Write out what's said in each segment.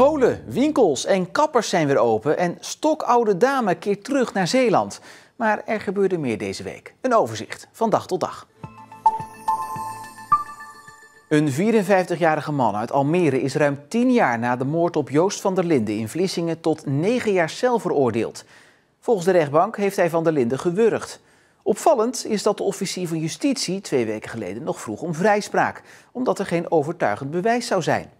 Scholen, winkels en kappers zijn weer open en stokoude dame keert terug naar Zeeland. Maar er gebeurde meer deze week. Een overzicht van dag tot dag. Een 54-jarige man uit Almere is ruim 10 jaar na de moord op Joost van der Linden in Vlissingen tot 9 jaar cel veroordeeld. Volgens de rechtbank heeft hij Van der Linden gewurgd. Opvallend is dat de officier van justitie 2 weken geleden nog vroeg om vrijspraak, omdat er geen overtuigend bewijs zou zijn.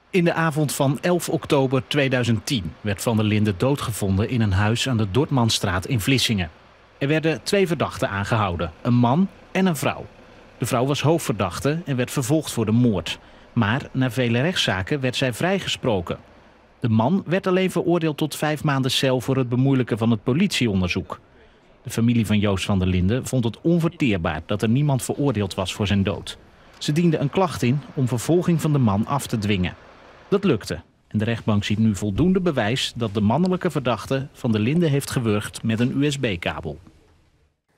In de avond van 11 oktober 2010 werd Van der Linden doodgevonden in een huis aan de Dortmandstraat in Vlissingen. Er werden 2 verdachten aangehouden, een man en een vrouw. De vrouw was hoofdverdachte en werd vervolgd voor de moord. Maar na vele rechtszaken werd zij vrijgesproken. De man werd alleen veroordeeld tot 5 maanden cel voor het bemoeilijken van het politieonderzoek. De familie van Joost van der Linden vond het onverteerbaar dat er niemand veroordeeld was voor zijn dood. Ze diende een klacht in om vervolging van de man af te dwingen. Dat lukte en de rechtbank ziet nu voldoende bewijs dat de mannelijke verdachte Van der Linden heeft gewurgd met een USB-kabel.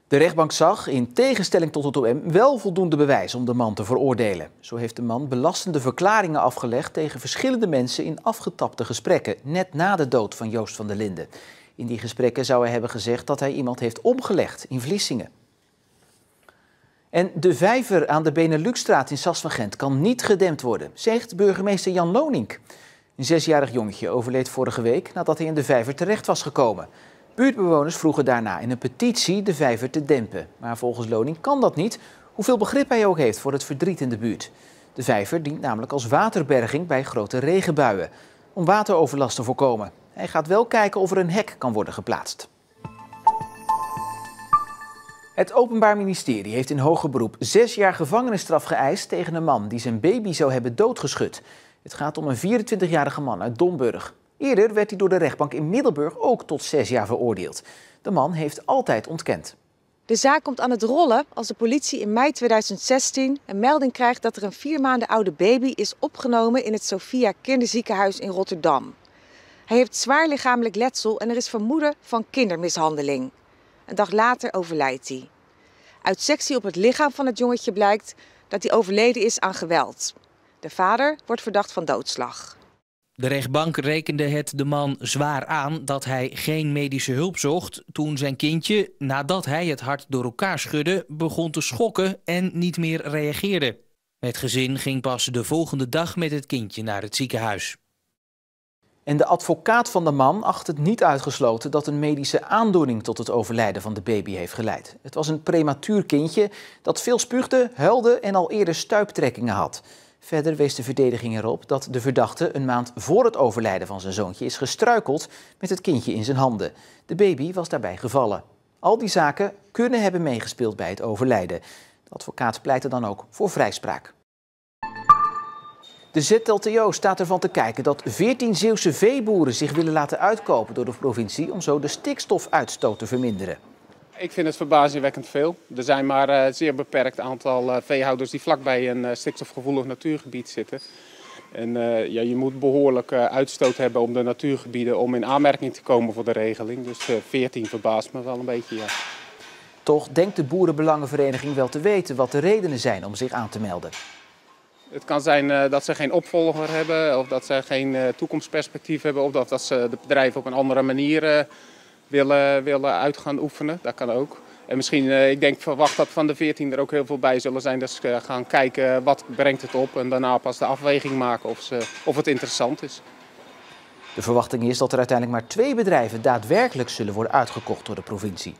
De rechtbank zag, in tegenstelling tot het OM, wel voldoende bewijs om de man te veroordelen. Zo heeft de man belastende verklaringen afgelegd tegen verschillende mensen in afgetapte gesprekken, net na de dood van Joost van der Linden. In die gesprekken zou hij hebben gezegd dat hij iemand heeft omgelegd in Vlissingen. En de vijver aan de Beneluxstraat in Sas van Gent kan niet gedempt worden, zegt burgemeester Jan Lonink. Een 6-jarig jongetje overleed vorige week nadat hij in de vijver terecht was gekomen. Buurtbewoners vroegen daarna in een petitie de vijver te dempen. Maar volgens Lonink kan dat niet, hoeveel begrip hij ook heeft voor het verdriet in de buurt. De vijver dient namelijk als waterberging bij grote regenbuien, om wateroverlast te voorkomen. Hij gaat wel kijken of er een hek kan worden geplaatst. Het Openbaar Ministerie heeft in hoger beroep 6 jaar gevangenisstraf geëist tegen een man die zijn baby zou hebben doodgeschud. Het gaat om een 24-jarige man uit Domburg. Eerder werd hij door de rechtbank in Middelburg ook tot 6 jaar veroordeeld. De man heeft altijd ontkend. De zaak komt aan het rollen als de politie in mei 2016 een melding krijgt dat er een 4 maanden oude baby is opgenomen in het Sophia Kinderziekenhuis in Rotterdam. Hij heeft zwaar lichamelijk letsel en er is vermoeden van kindermishandeling. Een dag later overlijdt hij. Uit sectie op het lichaam van het jongetje blijkt dat hij overleden is aan geweld. De vader wordt verdacht van doodslag. De rechtbank rekende het de man zwaar aan dat hij geen medische hulp zocht toen zijn kindje, nadat hij het hart door elkaar schudde, begon te schokken en niet meer reageerde. Het gezin ging pas de volgende dag met het kindje naar het ziekenhuis. En de advocaat van de man acht het niet uitgesloten dat een medische aandoening tot het overlijden van de baby heeft geleid. Het was een prematuur kindje dat veel spuugde, huilde en al eerder stuiptrekkingen had. Verder wees de verdediging erop dat de verdachte een maand voor het overlijden van zijn zoontje is gestruikeld met het kindje in zijn handen. De baby was daarbij gevallen. Al die zaken kunnen hebben meegespeeld bij het overlijden. De advocaat pleitte dan ook voor vrijspraak. De ZLTO staat ervan te kijken dat 14 Zeeuwse veeboeren zich willen laten uitkopen door de provincie om zo de stikstofuitstoot te verminderen. Ik vind het verbazingwekkend veel. Er zijn maar een zeer beperkt aantal veehouders die vlakbij een stikstofgevoelig natuurgebied zitten. En je moet behoorlijk uitstoot hebben om de natuurgebieden om in aanmerking te komen voor de regeling. Dus 14 verbaast me wel een beetje, ja. Toch denkt de Boerenbelangenvereniging wel te weten wat de redenen zijn om zich aan te melden. Het kan zijn dat ze geen opvolger hebben, of dat ze geen toekomstperspectief hebben, of dat ze het bedrijf op een andere manier willen uit gaan oefenen. Dat kan ook. En misschien, ik verwacht dat van de 14 er ook heel veel bij zullen zijn. Dat ze gaan kijken wat brengt het op en daarna pas de afweging maken of het interessant is. De verwachting is dat er uiteindelijk maar 2 bedrijven daadwerkelijk zullen worden uitgekocht door de provincie.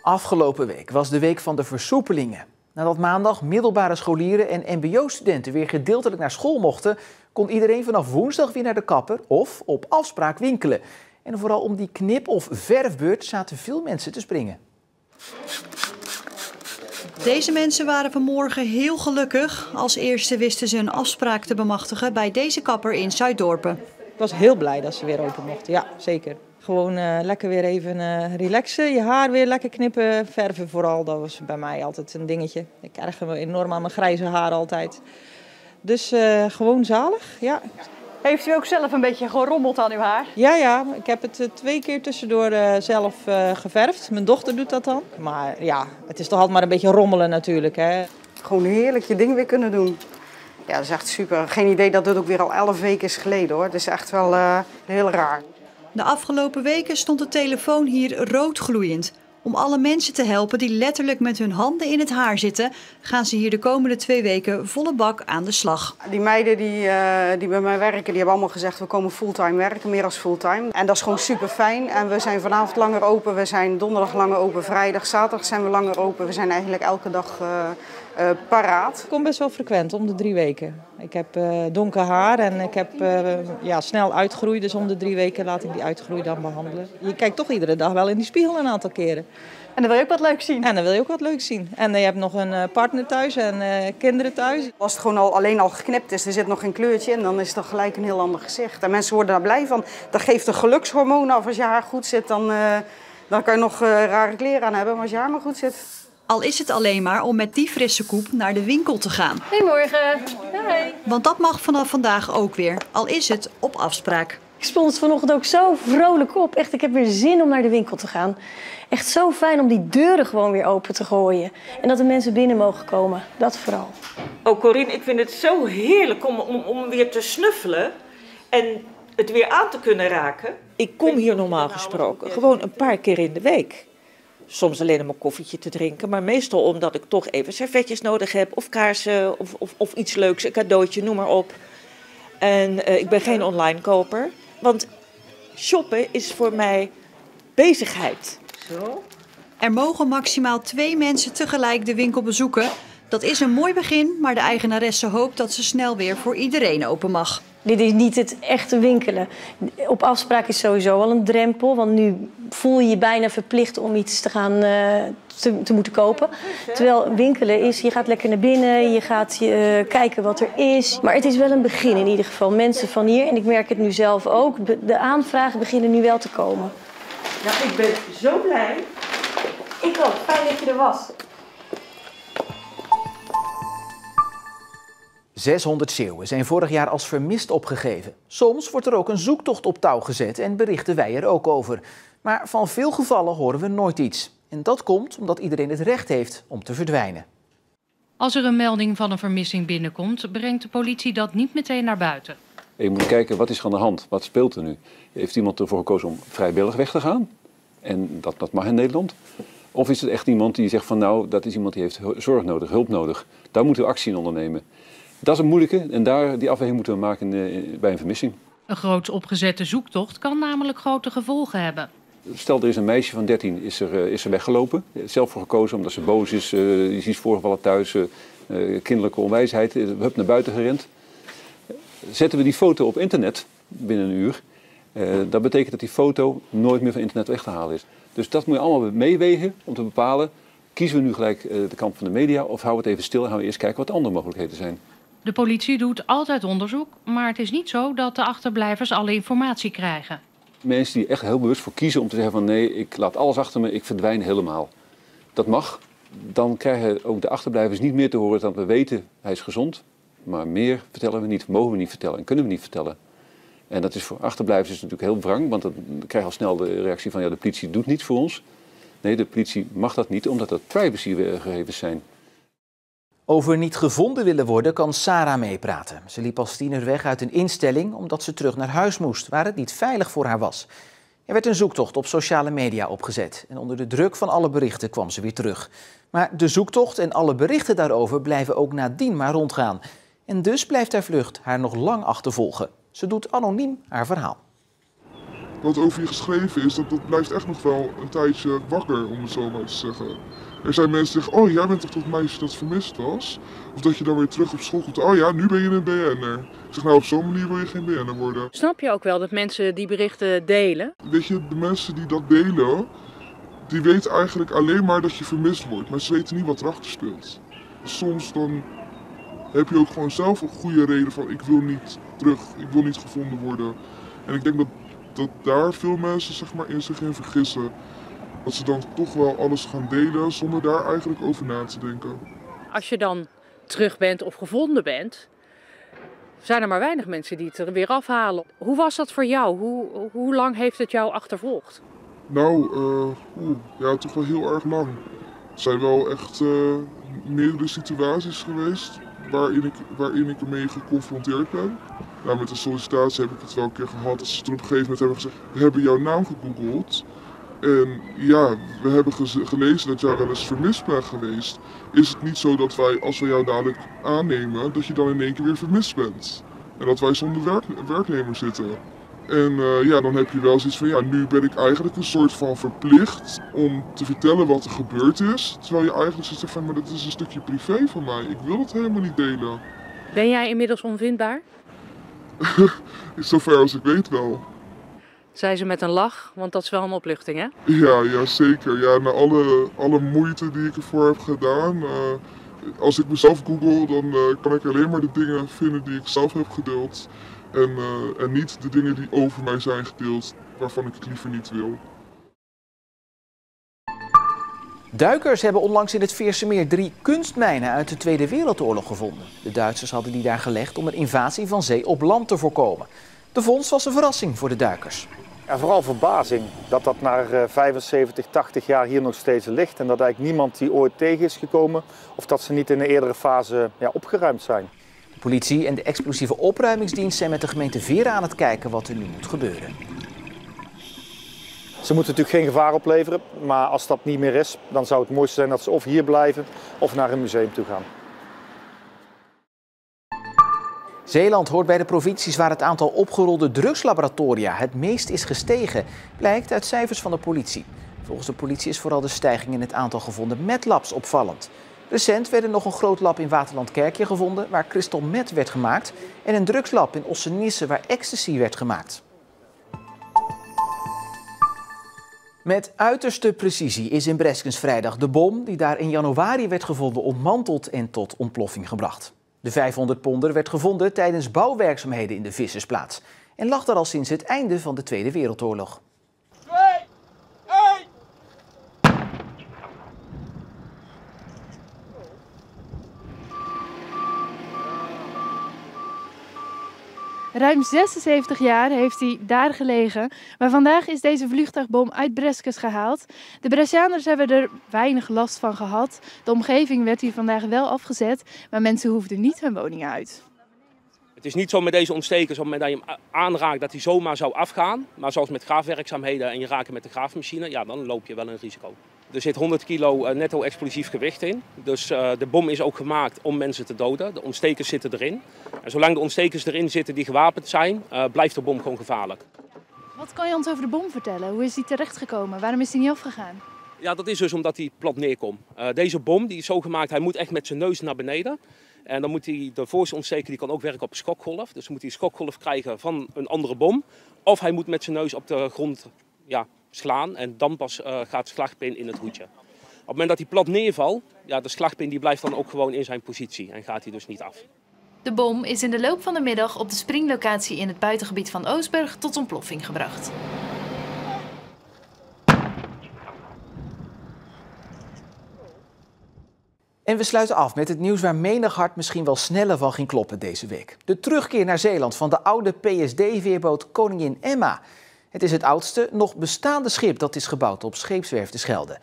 Afgelopen week was de week van de versoepelingen. Nadat maandag middelbare scholieren en mbo-studenten weer gedeeltelijk naar school mochten, kon iedereen vanaf woensdag weer naar de kapper of op afspraak winkelen. En vooral om die knip- of verfbeurt zaten veel mensen te springen. Deze mensen waren vanmorgen heel gelukkig. Als eerste wisten ze een afspraak te bemachtigen bij deze kapper in Zuiddorpen. Ik was heel blij dat ze weer open mochten, ja, zeker. Gewoon lekker weer even relaxen, je haar weer lekker knippen, verven vooral. Dat was bij mij altijd een dingetje. Ik erger me enorm aan mijn grijze haar altijd. Dus gewoon zalig, ja. Heeft u ook zelf een beetje gerommeld aan uw haar? Ja, ik heb het 2 keer tussendoor zelf geverfd. Mijn dochter doet dat dan. Maar ja, het is toch altijd maar een beetje rommelen natuurlijk, hè. Gewoon heerlijk je ding weer kunnen doen. Ja, dat is echt super. Geen idee dat dit ook weer al 11 weken is geleden hoor. Het is echt wel heel raar. De afgelopen weken stond de telefoon hier roodgloeiend. Om alle mensen te helpen die letterlijk met hun handen in het haar zitten, gaan ze hier de komende 2 weken volle bak aan de slag. Die meiden die bij mij werken, die hebben allemaal gezegd we komen fulltime werken, meer dan fulltime. En dat is gewoon super fijn. En we zijn vanavond langer open, we zijn donderdag langer open, vrijdag, zaterdag zijn we langer open. We zijn eigenlijk elke dag paraat. Ik kom best wel frequent, om de 3 weken. Ik heb donker haar en ik heb snel uitgroei. Dus om de 3 weken laat ik die uitgroei dan behandelen. Je kijkt toch iedere dag wel in die spiegel een aantal keren. En dan wil je ook wat leuks zien. En dan wil je ook wat leuks zien. En je hebt nog een partner thuis en kinderen thuis. Als het gewoon alleen al geknipt is, er zit nog geen kleurtje in, dan is het gelijk een heel ander gezicht. En mensen worden daar blij van. Dat geeft een gelukshormoon af. Als je haar goed zit, dan kan je nog rare kleren aan hebben. Maar als je haar maar goed zit... Al is het alleen maar om met die frisse koep naar de winkel te gaan. Goedemorgen. Hi. Want dat mag vanaf vandaag ook weer, al is het op afspraak. Ik stond vanochtend ook zo vrolijk op. Echt, ik heb weer zin om naar de winkel te gaan. Echt zo fijn om die deuren gewoon weer open te gooien. En dat de mensen binnen mogen komen. Dat vooral. Oh Corine, ik vind het zo heerlijk om weer te snuffelen. En het weer aan te kunnen raken. Ik kom hier normaal gesproken gewoon een paar keer in de week. Soms alleen om een koffietje te drinken, maar meestal omdat ik toch even servetjes nodig heb. Of kaarsen, of iets leuks, een cadeautje, noem maar op. En ik ben geen online koper, want shoppen is voor mij bezigheid. Zo. Er mogen maximaal 2 mensen tegelijk de winkel bezoeken. Dat is een mooi begin, maar de eigenaresse hoopt dat ze snel weer voor iedereen open mag. Dit is niet het echte winkelen. Op afspraak is sowieso al een drempel. Want nu voel je je bijna verplicht om iets te gaan te moeten kopen. Terwijl winkelen is, je gaat lekker naar binnen, je gaat kijken wat er is. Maar het is wel een begin in ieder geval. Mensen van hier, en ik merk het nu zelf ook, de aanvragen beginnen nu wel te komen. Nou, ik ben zo blij. Ik ook. Fijn dat je er was. 600 zeeuwen zijn vorig jaar als vermist opgegeven. Soms wordt er ook een zoektocht op touw gezet en berichten wij er ook over. Maar van veel gevallen horen we nooit iets. En dat komt omdat iedereen het recht heeft om te verdwijnen. Als er een melding van een vermissing binnenkomt, brengt de politie dat niet meteen naar buiten. Je moet kijken, wat is er aan de hand? Wat speelt er nu? Heeft iemand ervoor gekozen om vrijwillig weg te gaan? En dat mag in Nederland. Of is het echt iemand die zegt van nou, dat is iemand die heeft zorg nodig, hulp nodig. Daar moeten we actie in ondernemen. Dat is een moeilijke en die afweging moeten we maken bij een vermissing. Een groots opgezette zoektocht kan namelijk grote gevolgen hebben. Stel, er is een meisje van 13, is er weggelopen. Zelf voor gekozen omdat ze boos is, is iets voorgevallen thuis, kinderlijke onwijsheid, hup naar buiten gerend. Zetten we die foto op internet binnen een uur, dat betekent dat die foto nooit meer van internet weg te halen is. Dus dat moet je allemaal meewegen om te bepalen, kiezen we nu gelijk de kant van de media of houden we het even stil en gaan we eerst kijken wat de andere mogelijkheden zijn. De politie doet altijd onderzoek, maar het is niet zo dat de achterblijvers alle informatie krijgen. Mensen die echt heel bewust voor kiezen om te zeggen van nee, ik laat alles achter me, ik verdwijn helemaal. Dat mag. Dan krijgen ook de achterblijvers niet meer te horen dan we weten hij is gezond. Maar meer vertellen we niet, mogen we niet vertellen en kunnen we niet vertellen. En dat is voor achterblijvers natuurlijk heel wrang, want dan krijg je al snel de reactie van ja, de politie doet niets voor ons. Nee, de politie mag dat niet, omdat dat privacygegevens zijn. Over niet gevonden willen worden kan Sarah meepraten. Ze liep als tiener weg uit een instelling omdat ze terug naar huis moest, waar het niet veilig voor haar was. Er werd een zoektocht op sociale media opgezet en onder de druk van alle berichten kwam ze weer terug. Maar de zoektocht en alle berichten daarover blijven ook nadien maar rondgaan. En dus blijft haar vlucht haar nog lang achtervolgen. Ze doet anoniem haar verhaal. Wat over je geschreven is, dat blijft echt nog wel een tijdje wakker, om het zo maar te zeggen. Er zijn mensen die zeggen, oh jij bent toch dat meisje dat vermist was? Of dat je dan weer terug op school komt, oh ja, nu ben je een BN'er. Ik zeg, nou op zo'n manier wil je geen BN'er worden. Snap je ook wel dat mensen die berichten delen? Weet je, de mensen die dat delen, die weten eigenlijk alleen maar dat je vermist wordt. Maar ze weten niet wat erachter speelt. Soms dan heb je ook gewoon zelf een goede reden van, ik wil niet terug, ik wil niet gevonden worden. En ik denk dat daar veel mensen zeg maar, in zich in vergissen. Dat ze dan toch wel alles gaan delen zonder daar eigenlijk over na te denken. Als je dan terug bent of gevonden bent, zijn er maar weinig mensen die het er weer afhalen. Hoe was dat voor jou? Hoe lang heeft het jou achtervolgd? Nou, ja, toch wel heel erg lang. Er zijn wel echt meerdere situaties geweest waarin ik ermee geconfronteerd ben. Nou, met de sollicitatie heb ik het wel een keer gehad. Dat ze toen op een gegeven moment hebben gezegd, we hebben jouw naam gegoogeld. En ja, we hebben gelezen dat jij wel eens vermist bent geweest. Is het niet zo dat wij, als we jou dadelijk aannemen, dat je dan in één keer weer vermist bent? En dat wij zonder werknemer zitten. En ja, dan heb je wel zoiets van, ja, nu ben ik eigenlijk een soort van verplicht om te vertellen wat er gebeurd is. Terwijl je eigenlijk zegt van, maar dat is een stukje privé van mij. Ik wil het helemaal niet delen. Ben jij inmiddels onvindbaar? Zover als ik weet wel. Zei ze met een lach, want dat is wel een opluchting, hè? Ja, zeker. Ja, na alle moeite die ik ervoor heb gedaan. Als ik mezelf google, dan kan ik alleen maar de dingen vinden die ik zelf heb gedeeld. En niet de dingen die over mij zijn gedeeld, waarvan ik het liever niet wil. Duikers hebben onlangs in het Veersemeer 3 kunstmijnen uit de Tweede Wereldoorlog gevonden. De Duitsers hadden die daar gelegd om een invasie van zee op land te voorkomen. De vondst was een verrassing voor de duikers. En vooral verbazing dat dat na 75, 80 jaar hier nog steeds ligt. En dat eigenlijk niemand die ooit tegen is gekomen of dat ze niet in een eerdere fase opgeruimd zijn. De politie en de explosieve opruimingsdienst zijn met de gemeente Veere aan het kijken wat er nu moet gebeuren. Ze moeten natuurlijk geen gevaar opleveren, maar als dat niet meer is, dan zou het mooiste zijn dat ze of hier blijven of naar een museum toe gaan. Zeeland hoort bij de provincies waar het aantal opgerolde drugslaboratoria het meest is gestegen, blijkt uit cijfers van de politie. Volgens de politie is vooral de stijging in het aantal gevonden metlabs opvallend. Recent werd er nog een groot lab in Waterland-Kerkje gevonden waar crystal meth werd gemaakt en een drugslab in Ossenisse waar ecstasy werd gemaakt. Met uiterste precisie is in Breskens vrijdag de bom die daar in januari werd gevonden ontmanteld en tot ontploffing gebracht. De 500-ponder werd gevonden tijdens bouwwerkzaamheden in de Vissersplaats en lag daar al sinds het einde van de Tweede Wereldoorlog. Ruim 76 jaar heeft hij daar gelegen, maar vandaag is deze vliegtuigbom uit Breskens gehaald. De Brescianers hebben er weinig last van gehad. De omgeving werd hier vandaag wel afgezet, maar mensen hoefden niet hun woningen uit. Het is niet zo met deze ontstekers, op het moment dat je hem aanraakt, dat hij zomaar zou afgaan. Maar zoals met graafwerkzaamheden en je raakt met de graafmachine, ja, dan loop je wel een risico. Er zit 100 kilo netto explosief gewicht in. Dus de bom is ook gemaakt om mensen te doden. De ontstekers zitten erin. En zolang de ontstekers erin zitten die gewapend zijn, blijft de bom gewoon gevaarlijk. Wat kan je ons over de bom vertellen? Hoe is die terechtgekomen? Waarom is die niet afgegaan? Ja, dat is dus omdat hij plat neerkomt. Deze bom die is zo gemaakt, hij moet echt met zijn neus naar beneden. En dan moet hij, de voorste ontsteker die kan ook werken op een schokgolf. Dus dan moet hij een schokgolf krijgen van een andere bom. Of hij moet met zijn neus op de grond slaan en dan pas gaat de slagpin in het hoedje. Op het moment dat hij plat neervalt, ja, de slagpin die blijft dan ook gewoon in zijn positie en gaat hij dus niet af. De bom is in de loop van de middag op de springlocatie in het buitengebied van Oostburg tot ontploffing gebracht. En we sluiten af met het nieuws waar menig hart misschien wel sneller van ging kloppen deze week. De terugkeer naar Zeeland van de oude PSD-veerboot Koningin Emma. Het is het oudste nog bestaande schip dat is gebouwd op Scheepswerf de Schelde.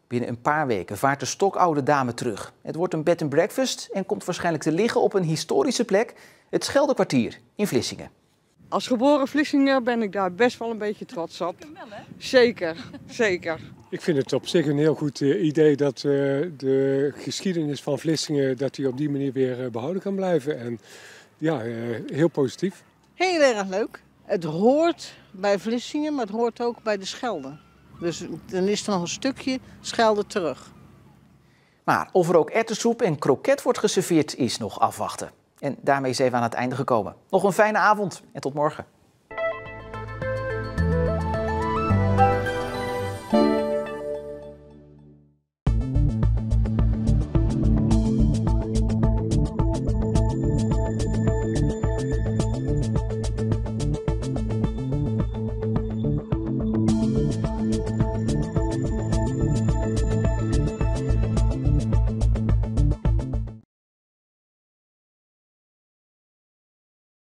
Binnen een paar weken vaart de stokoude dame terug. Het wordt een bed and breakfast en komt waarschijnlijk te liggen op een historische plek, het Scheldekwartier in Vlissingen. Als geboren Vlissinger ben ik daar best wel een beetje trots op. Zeker, zeker. Ik vind het op zich een heel goed idee dat de geschiedenis van Vlissingen dat die op die manier weer behouden kan blijven. En ja, heel positief. Heel erg leuk. Het hoort bij Vlissingen, maar het hoort ook bij de Schelde. Dus dan is er nog een stukje Schelde terug. Maar of er ook erwtensoep en kroket wordt geserveerd is nog afwachten. En daarmee zijn we aan het einde gekomen. Nog een fijne avond en tot morgen.